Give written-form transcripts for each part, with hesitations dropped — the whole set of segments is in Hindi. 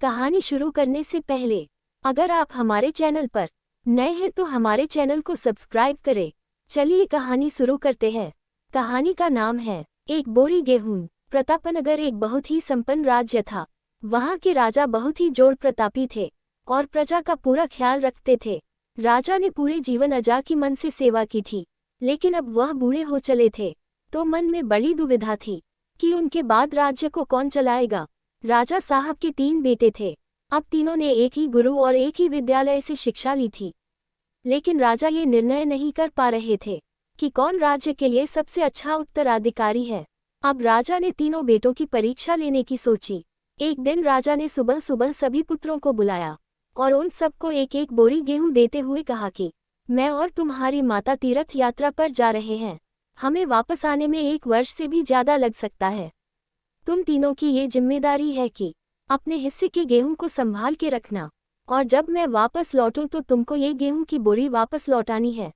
कहानी शुरू करने से पहले अगर आप हमारे चैनल पर नए हैं तो हमारे चैनल को सब्सक्राइब करें। चलिए कहानी शुरू करते हैं। कहानी का नाम है एक बोरी गेहूं। प्रतापनगर एक बहुत ही संपन्न राज्य था। वहाँ के राजा बहुत ही जोर प्रतापी थे और प्रजा का पूरा ख्याल रखते थे। राजा ने पूरे जीवन अजा की मन से सेवा की थी, लेकिन अब वह बूढ़े हो चले थे तो मन में बड़ी दुविधा थी कि उनके बाद राज्य को कौन चलाएगा। राजा साहब के 3 बेटे थे। अब तीनों ने एक ही गुरु और एक ही विद्यालय से शिक्षा ली थी, लेकिन राजा ये निर्णय नहीं कर पा रहे थे कि कौन राज्य के लिए सबसे अच्छा उत्तराधिकारी है। अब राजा ने तीनों बेटों की परीक्षा लेने की सोची। एक दिन राजा ने सुबह सुबह सभी पुत्रों को बुलाया और उन सबको एक एक बोरी गेहूं देते हुए कहा कि मैं और तुम्हारी माता तीर्थ यात्रा पर जा रहे हैं। हमें वापस आने में 1 वर्ष से भी ज्यादा लग सकता है। तुम तीनों की ये जिम्मेदारी है कि अपने हिस्से के गेहूं को संभाल के रखना, और जब मैं वापस लौटूं तो तुमको ये गेहूं की बोरी वापस लौटानी है।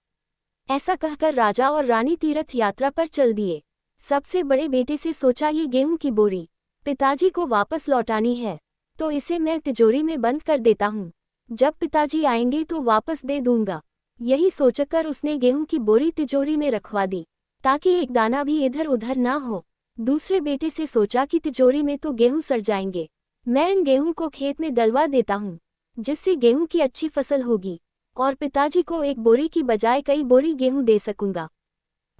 ऐसा कहकर राजा और रानी तीर्थ यात्रा पर चल दिए। सबसे बड़े बेटे से सोचा, ये गेहूं की बोरी पिताजी को वापस लौटानी है तो इसे मैं तिजोरी में बंद कर देता हूँ। जब पिताजी आएंगे तो वापस दे दूंगा। यही सोचकर उसने गेहूं की बोरी तिजोरी में रखवा दी ताकि एक दाना भी इधर उधर ना हो। दूसरे बेटे से सोचा कि तिजोरी में तो गेहूं सड़ जाएंगे, मैं इन गेहूं को खेत में डलवा देता हूँ जिससे गेहूं की अच्छी फसल होगी और पिताजी को एक बोरी की बजाय कई बोरी गेहूं दे सकूंगा।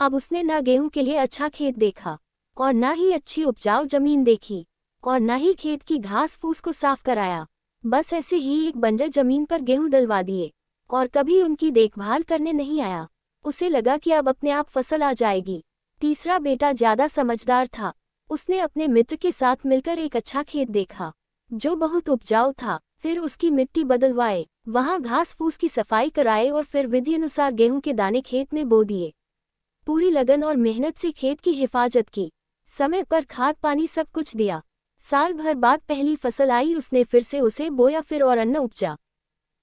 अब उसने न गेहूं के लिए अच्छा खेत देखा और न ही अच्छी उपजाऊ जमीन देखी और न ही खेत की घास फूस को साफ कराया। बस ऐसे ही एक बंजर जमीन पर गेहूं डलवा दिए और कभी उनकी देखभाल करने नहीं आया। उसे लगा कि अब अपने आप फसल आ जाएगी। तीसरा बेटा ज्यादा समझदार था। उसने अपने मित्र के साथ मिलकर एक अच्छा खेत देखा जो बहुत उपजाऊ था। फिर उसकी मिट्टी बदलवाए, वहां घास फूस की सफाई कराए और फिर विधि अनुसार गेहूं के दाने खेत में बो दिए। पूरी लगन और मेहनत से खेत की हिफाजत की, समय पर खाद पानी सब कुछ दिया। साल भर बाद पहली फसल आई, उसने फिर से उसे बोया, फिर और अन्न उपजा।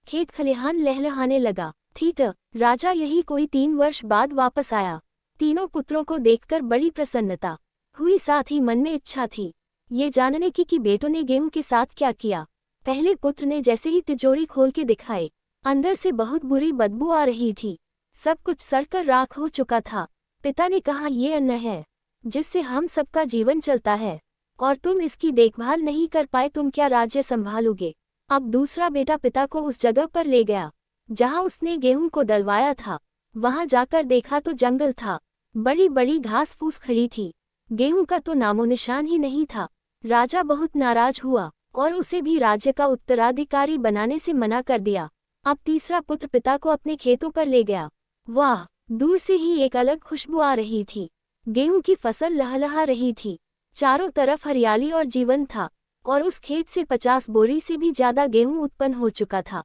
खेत खलिहान लहलहाने लगा। ठीक राजा यही कोई 3 वर्ष बाद वापस आया। तीनों पुत्रों को देखकर बड़ी प्रसन्नता हुई, साथ ही मन में इच्छा थी ये जानने की कि बेटों ने गेहूं के साथ क्या किया। पहले पुत्र ने जैसे ही तिजोरी खोल के दिखाई, अंदर से बहुत बुरी बदबू आ रही थी। सब कुछ सड़कर राख हो चुका था। पिता ने कहा, ये अन्न है जिससे हम सबका जीवन चलता है और तुम इसकी देखभाल नहीं कर पाए, तुम क्या राज्य संभालोगे। अब दूसरा बेटा पिता को उस जगह पर ले गया जहां उसने गेहूं को डलवाया था। वहां जाकर देखा तो जंगल था, बड़ी बड़ी घास फूस खड़ी थी, गेहूं का तो नामो निशान ही नहीं था। राजा बहुत नाराज हुआ और उसे भी राज्य का उत्तराधिकारी बनाने से मना कर दिया। अब तीसरा पुत्र पिता को अपने खेतों पर ले गया। वाह, दूर से ही एक अलग खुशबू आ रही थी। गेहूं की फसल लहलहा रही थी, चारों तरफ हरियाली और जीवन था और उस खेत से 50 बोरी से भी ज्यादा गेहूं उत्पन्न हो चुका था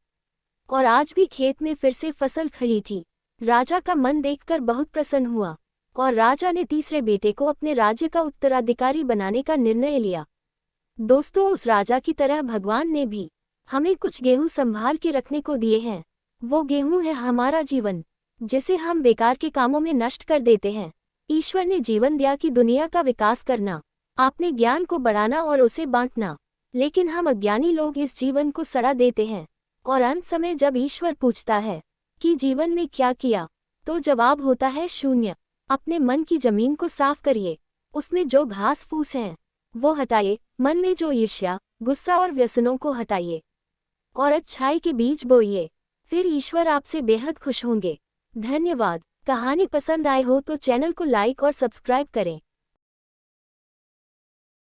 और आज भी खेत में फिर से फसल खड़ी थी। राजा का मन देखकर बहुत प्रसन्न हुआ और राजा ने तीसरे बेटे को अपने राज्य का उत्तराधिकारी बनाने का निर्णय लिया। दोस्तों, उस राजा की तरह भगवान ने भी हमें कुछ गेहूं संभाल के रखने को दिए हैं। वो गेहूं है हमारा जीवन, जिसे हम बेकार के कामों में नष्ट कर देते हैं। ईश्वर ने जीवन दिया कि दुनिया का विकास करना, आपने ज्ञान को बढ़ाना और उसे बांटना, लेकिन हम अज्ञानी लोग इस जीवन को सड़ा देते हैं और अंत समय जब ईश्वर पूछता है कि जीवन में क्या किया, तो जवाब होता है शून्य। अपने मन की जमीन को साफ करिए, उसमें जो घास फूस हैं वो हटाइए, मन में जो ईर्ष्या, गुस्सा और व्यसनों को हटाइए और अच्छाई के बीज बोइए, फिर ईश्वर आपसे बेहद खुश होंगे। धन्यवाद। कहानी पसंद आए हो तो चैनल को लाइक और सब्सक्राइब करें।